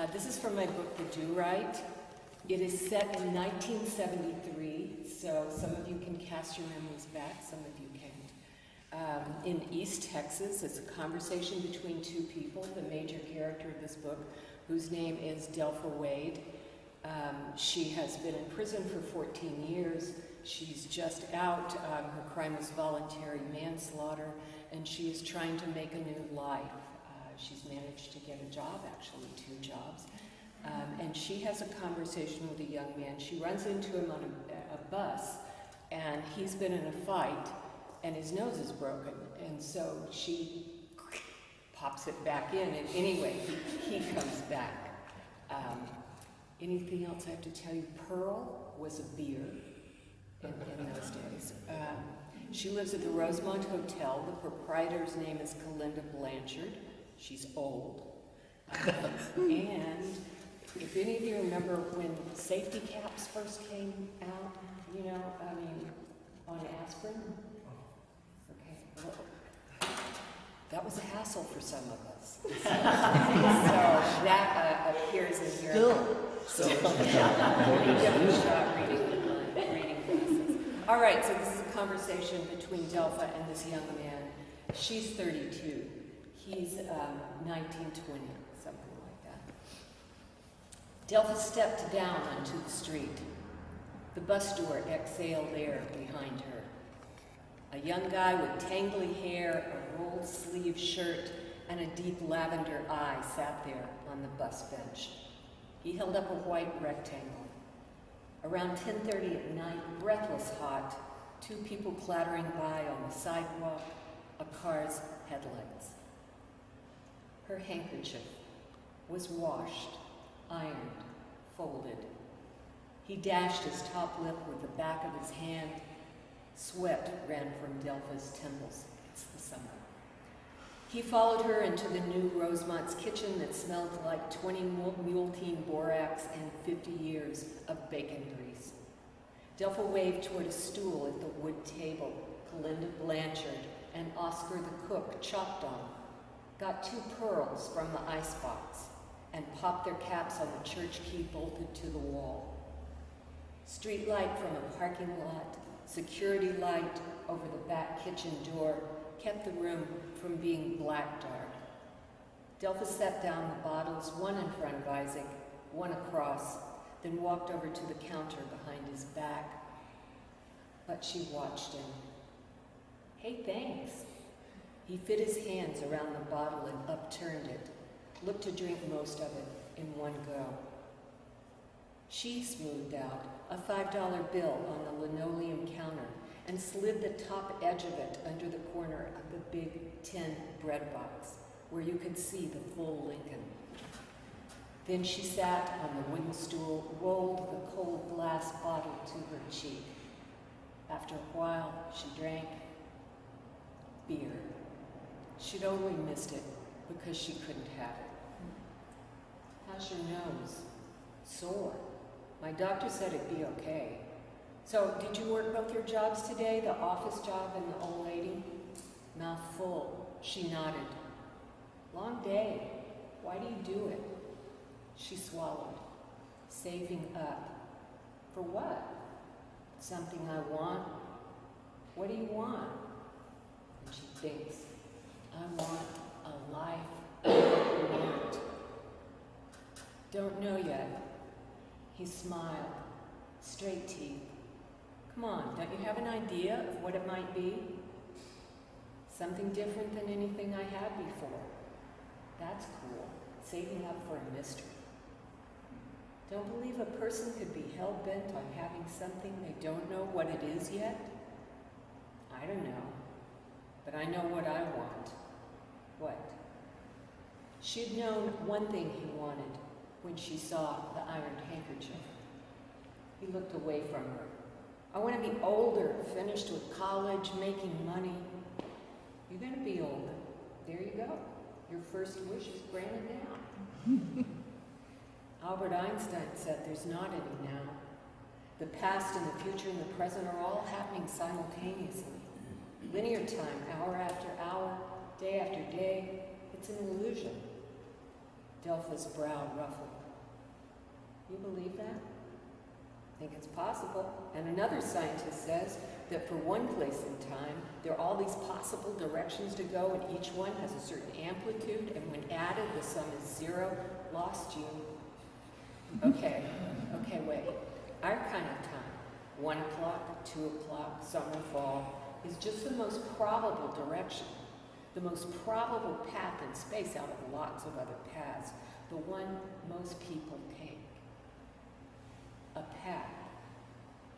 This is from my book, The Do Right. It is set in 1973, so some of you can cast your memories back, some of you can't. In East Texas, it's a conversation between two people, the major character of this book, whose name is Delpha Wade. She has been in prison for 14 years. She's just out. Her crime was voluntary manslaughter, and she is trying to make a new life. She's managed to get a job, actually 2 jobs. And she has a conversation with a young man. She runs into him on a bus, and he's been in a fight, and his nose is broken. And so she pops it back in, and anyway, he comes back. Anything else I have to tell you? Pearl was a beer in those days. She lives at the Rosemont Hotel. The proprietor's name is Kalinda Blanchard. She's old. And if any of you remember when safety caps first came out, on aspirin? Okay, well, that was a hassle for some of us. So that appears in here. Still. Give it a shot reading glasses. All right, so this is a conversation between Delpha and this young man. She's 32. He's 19, 20, something like that. Delpha stepped down onto the street. The bus door exhaled air behind her. A young guy with tangly hair, a rolled sleeve shirt, and a deep lavender eye sat there on the bus bench. He held up a white rectangle. Around 10:30 at night, breathless hot, 2 people clattering by on the sidewalk, a car's headlights. Her handkerchief was washed, ironed, folded. He dashed his top lip with the back of his hand. Sweat ran from Delpha's temples. It's the summer. He followed her into the new Rosemont's kitchen that smelled like 20 mule-team borax and 50 years of bacon grease. Delpha waved toward a stool at the wood table Kalinda Blanchard and Oscar the cook chopped on, got 2 pearls from the icebox, and popped their caps on the church key bolted to the wall. Street light from a parking lot, security light over the back kitchen door kept the room from being black dark. Delpha set down the bottles, one in front of Isaac, one across, then walked over to the counter behind his back. But she watched him. Hey, thanks. He fit his hands around the bottle and upturned it, looked to drink most of it in one go. She smoothed out a $5 bill on the linoleum counter and slid the top edge of it under the corner of the big tin bread box, where you could see the full Lincoln. Then she sat on the wooden stool, rolled the cold glass bottle to her cheek. After a while, she drank beer. She'd only missed it because she couldn't have it. How's your nose? Sore. My doctor said it'd be okay. So, did you work both your jobs today, the office job and the old lady? Mouth full. She nodded. Long day. Why do you do it? She swallowed. Saving up. For what? Something I want. What do you want? And she thinks, I want a life I want. Don't know yet. He smiled. Straight teeth. Come on, don't you have an idea of what it might be? Something different than anything I had before. That's cool. Saving up for a mystery. Don't believe a person could be hell-bent on having something they don't know what it is yet? I don't know. But I know what I want. What? She'd known one thing he wanted when she saw the ironed handkerchief. He looked away from her. I want to be older, finished with college, making money. You're going to be older. There you go. Your first wish is granted now. Albert Einstein said there's not any now. The past and the future and the present are all happening simultaneously. Linear time, hour after hour, day after day, it's an illusion. Delpha's brow ruffled. You believe that? I think it's possible. And another scientist says that for one place in time, there are all these possible directions to go, and each one has a certain amplitude, and when added, the sum is 0. Lost you. Okay, wait. Our kind of time, 1 o'clock, 2 o'clock, summer, fall, is just the most probable direction, the most probable path in space out of lots of other paths, the one most people take. A path.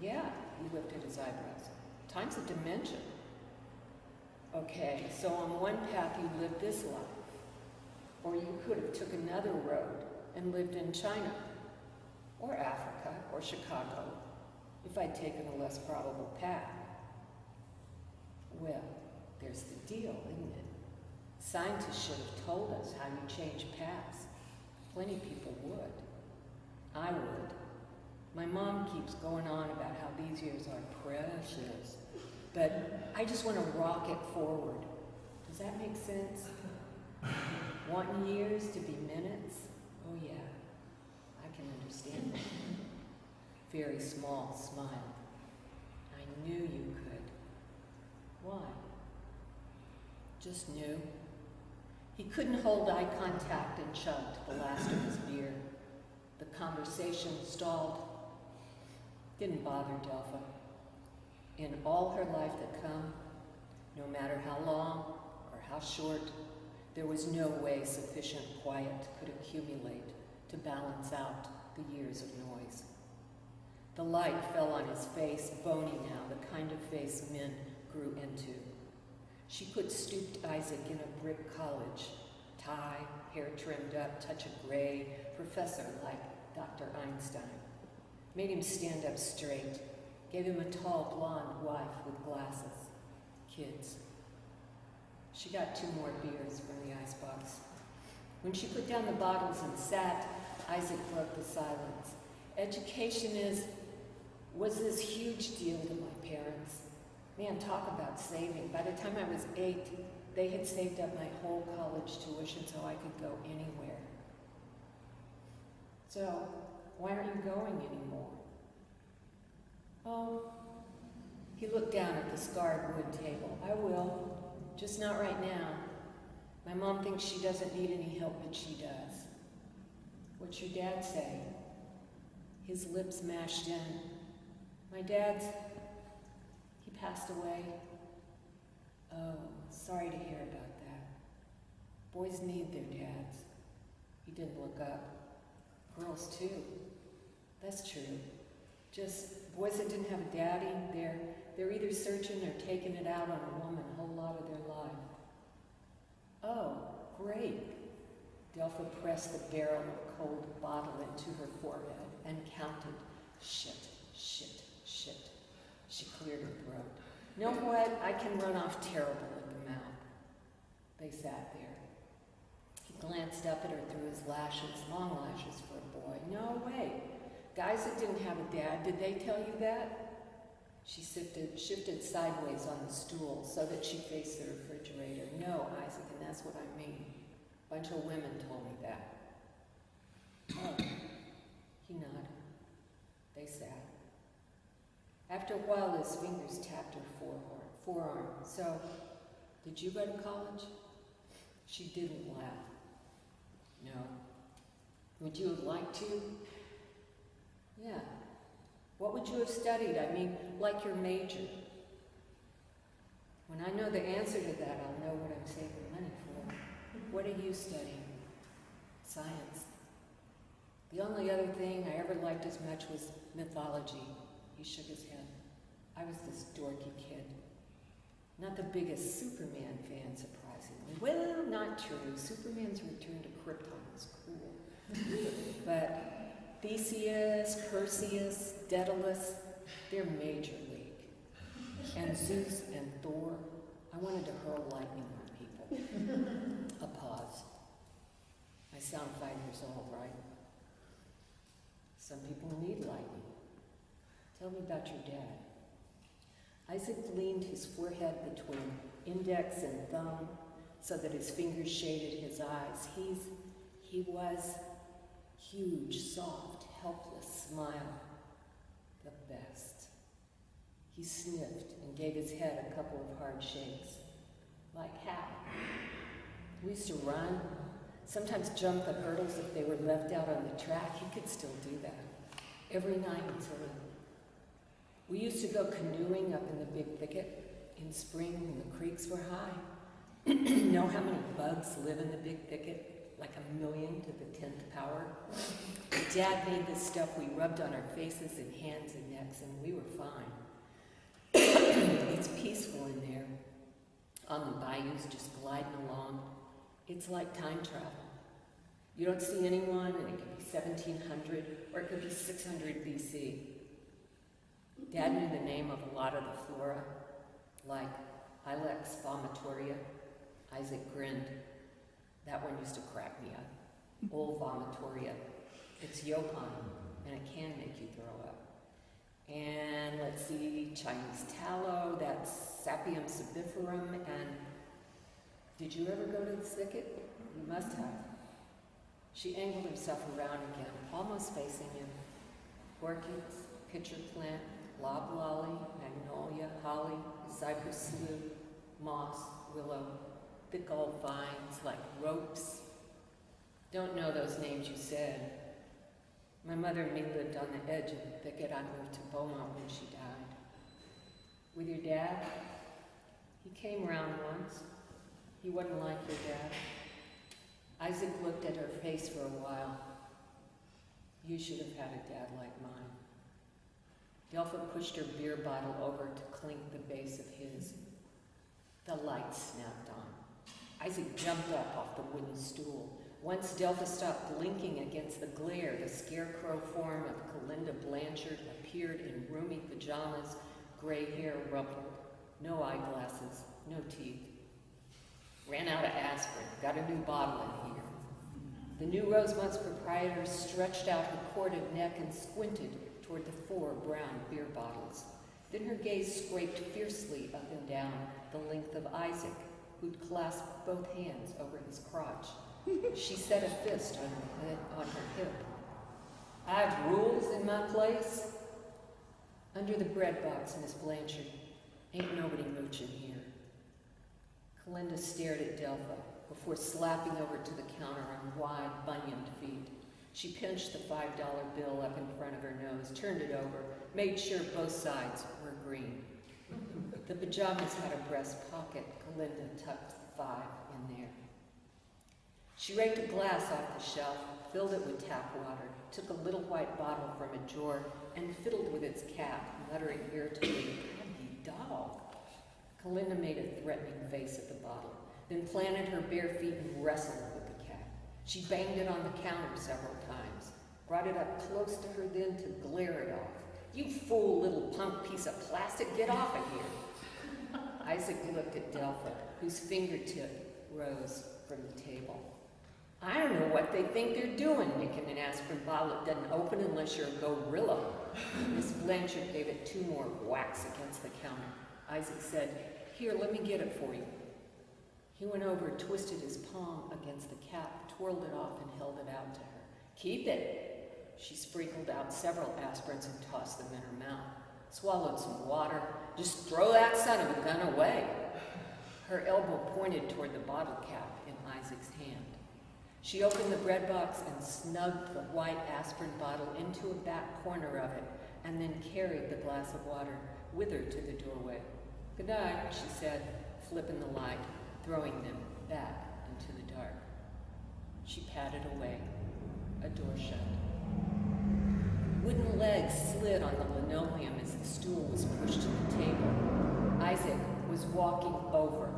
Yeah, he lifted his eyebrows. Time's a dimension. Okay, so on one path you lived this life, or you could have took another road and lived in China, or Africa, or Chicago, if I'd taken a less probable path. Well, there's the deal, isn't it? Scientists should have told us how you change paths. Plenty people would. I would. My mom keeps going on about how these years are precious, but I just want to rock it forward. Does that make sense? Wanting years to be minutes? Oh yeah, I can understand that. Very small smile. I knew you could. Why? Just knew. He couldn't hold eye contact and chugged the last of his beer. The conversation stalled. Didn't bother Delpha. In all her life to come, no matter how long or how short, there was no way sufficient quiet could accumulate to balance out the years of noise. The light fell on his face, bony now, the kind of face men grew into. She put stooped Isaac in a brick college, tie, hair trimmed up, touch of gray, professor like Dr. Einstein. Made him stand up straight, gave him a tall blonde wife with glasses. Kids. She got 2 more beers from the icebox. When she put down the bottles and sat, Isaac broke the silence. Education was this huge deal to my parents. Man, talk about saving. By the time I was 8, they had saved up my whole college tuition so I could go anywhere. So, why aren't you going anymore? Oh, he looked down at the scarred wood table. I will, just not right now. My mom thinks she doesn't need any help, but she does. What's your dad say? His lips mashed in. My dad's, he passed away. Oh, sorry to hear about that. Boys need their dads. He didn't look up. Girls too. That's true. Just boys that didn't have a daddy, they're either searching or taking it out on a woman a whole lot of their life. Oh, great. Delpha pressed the barrel of a cold bottle into her forehead and counted. Shit. She cleared her throat. Know what? I can run off terrible at the mouth. They sat there. He glanced up at her through his lashes, long lashes for a boy. No way. Guys that didn't have a dad, did they tell you that? She shifted sideways on the stool so that she faced the refrigerator. No, Isaac, and that's what I mean. A bunch of women told me that. Oh, he nodded. They sat. After a while, his fingers tapped her forearm. So, did you go to college? She didn't laugh. No. Would you have liked to? Yeah. What would you have studied? I mean, like your major. When I know the answer to that, I'll know what I'm saving money for. What are you studying? Science. The only other thing I ever liked as much was mythology. He shook his head. I was this dorky kid. Not the biggest Superman fan, surprisingly. Well, not true. Superman's return to Krypton was cool. But Theseus, Perseus, Daedalus, they're major league. And Zeus and Thor, I wanted to hurl lightning on people. A pause. I sound 5 years old, right? Some people need lightning. Tell me about your dad. Isaac leaned his forehead between index and thumb so that his fingers shaded his eyes. He was huge, soft, helpless smile. The best. He sniffed and gave his head a couple of hard shakes. Like how? We used to run, sometimes jump the hurdles if they were left out on the track. He could still do that. Every night until we used to go canoeing up in the big thicket in spring when the creeks were high. Know how many bugs live in the big thicket? Like 1 million to the 10th power. Dad made this stuff we rubbed on our faces and hands and necks, and we were fine. It's peaceful in there. On the bayous, just gliding along. It's like time travel. You don't see anyone, and it could be 1700, or it could be 600 BC. Dad knew the name of a lot of the flora, like Ilex vomitoria. Isaac grinned. That one used to crack me up. Old vomitoria. It's Johann, and it can make you throw up. And let's see, Chinese tallow, that's Sapium sabiferum, and did you ever go to the thicket? You must have. She angled herself around again, almost facing him. Orchids, pitcher plant, loblolly, magnolia, holly, cypress sloe, moss, willow, thick old vines like ropes. Don't know those names you said. My mother and me lived on the edge of the thicket. I moved to Beaumont when she died. With your dad? He came round once. He wasn't like your dad. Isaac looked at her face for a while. You should have had a dad like mine. Delpha pushed her beer bottle over to clink the base of his. The light snapped on. Isaac jumped up off the wooden stool. Once Delpha stopped blinking against the glare, the scarecrow form of Calinda Blanchard appeared in roomy pajamas, gray hair rumpled, no eyeglasses, no teeth. Ran out of aspirin, got a new bottle in here. The new Rosemont's proprietor stretched out her corded neck and squinted toward the 4 brown beer bottles. Then her gaze scraped fiercely up and down the length of Isaac, who'd clasped both hands over his crotch. She set a fist on her hip. I have rules in my place. Under the bread box, Miss Blanchard. Ain't nobody mooching here. Calinda stared at Delpha before slapping over to the counter on wide, bunioned feet. She pinched the $5 bill up in front of her nose, turned it over, made sure both sides were green. The pajamas had a breast pocket. Calinda tucked the 5 in there. She raked a glass off the shelf, filled it with tap water, took a little white bottle from a drawer, and fiddled with its cap, muttering irritably, "Happy dog." Calinda made a threatening face at the bottle, then planted her bare feet and wrestled with the cap. She banged it on the counter several times, brought it up close to her then to glare it off. "You fool little punk piece of plastic, get off of here." Isaac looked at Delpha, whose fingertip rose from the table. I don't know what they think they're doing, making an aspirin bottle that doesn't open unless you're a gorilla. Miss Blanchard gave it 2 more whacks against the counter. Isaac said, "Here, let me get it for you." He went over, twisted his palm against the cap, twirled it off, and held it out to her. "Keep it." She sprinkled out several aspirins and tossed them in her mouth. Swallowed some water. "Just throw that son of a gun away." Her elbow pointed toward the bottle cap in Isaac's hand. She opened the bread box and snugged the white aspirin bottle into a back corner of it, and then carried the glass of water with her to the doorway. "Good night," she said, flipping the light, throwing them back into the dark. She padded away. A door shut. Wooden legs slid on the linoleum as the stool was pushed to the table. Isaac was walking over.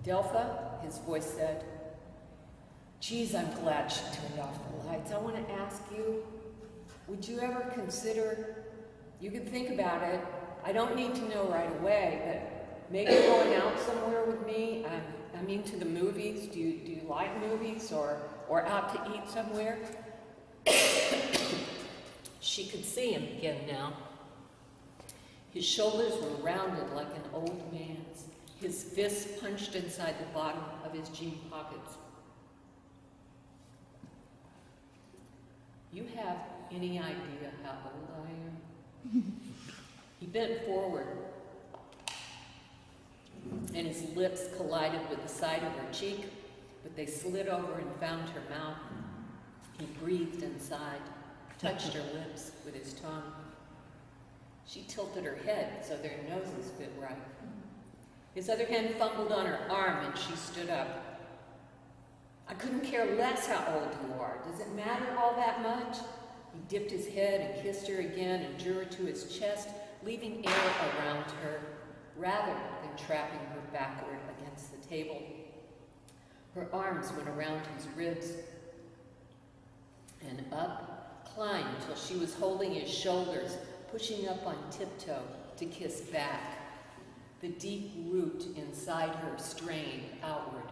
"Delpha," his voice said. "Geez, I'm glad she turned off the lights. I want to ask you, would you ever consider, you could think about it, I don't need to know right away, but maybe going out somewhere with me? I'm into the movies. Do you like movies or out to eat somewhere?" She could see him again now. His shoulders were rounded like an old man's, his fists punched inside the bottom of his jean pockets. You have any idea how old I am? He bent forward, and his lips collided with the side of her cheek, but they slid over and found her mouth. He breathed inside, touched her lips with his tongue. She tilted her head so their noses fit right. His other hand fumbled on her arm, and she stood up. I couldn't care less how old you are. Does it matter all that much? He dipped his head and kissed her again and drew her to his chest, leaving air around her rather than trapping her backward against the table. Her arms went around his ribs and up, climbed till she was holding his shoulders, pushing up on tiptoe to kiss back. The deep root inside her strained outward,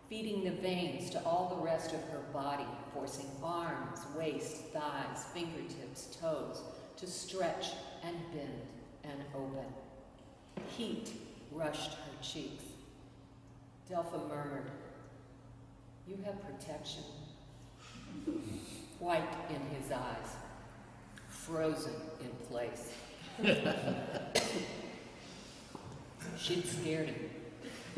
feeding the veins to all the rest of her body, forcing arms, waist, thighs, fingertips, toes to stretch and bend and open. Heat rushed her cheeks. Delpha murmured, "You have protection." White in his eyes, frozen in place. She'd scared him,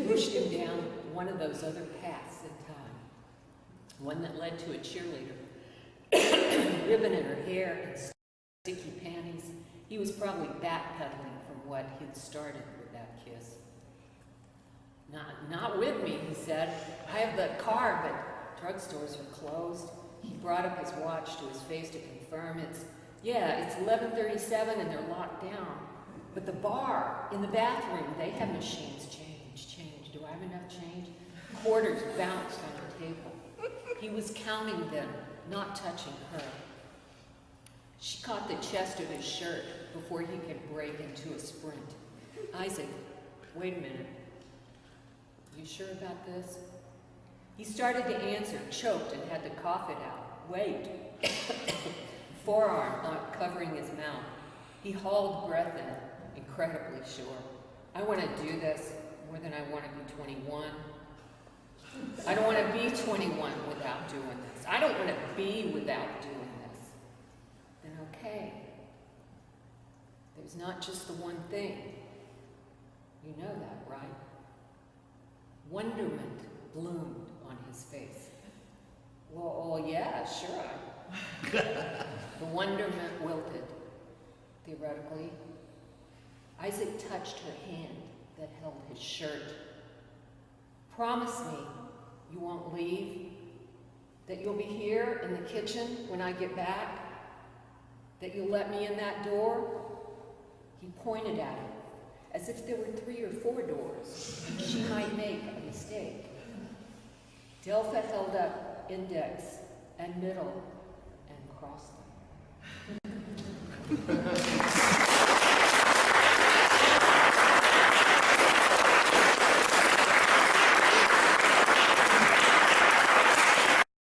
pushed him down one of those other paths in time, one that led to a cheerleader, ribbon in her hair and sticky panties. He was probably backpedaling from what he'd started with that kiss. Not with me, he said. I have the car, but drugstores are closed. He brought up his watch to his face to confirm. It's 11:37 and they're locked down. But the bar, in the bathroom, they have machines. Change. Do I have enough change? Quarters bounced on the table. He was counting them, not touching her. She caught the chest of his shirt before he could break into a sprint. Isaac, wait a minute. You sure about this? He started to answer, choked, and had to cough it out. Wait. Forearm covering his mouth. He hauled breath in, incredibly sure. I want to do this more than I want to be 21. I don't want to be 21 without doing this. I don't want to be without doing this. Then okay. There's not just the one thing. You know that, right? Wonderment bloomed on his face. Well, yeah, sure. The wonderment wilted, theoretically. Isaac touched her hand that held his shirt. Promise me you won't leave, that you'll be here in the kitchen when I get back, that you'll let me in that door. He pointed at it, as if there were 3 or 4 doors, and she might make a mistake. Delpha held up index and middle and crossed them.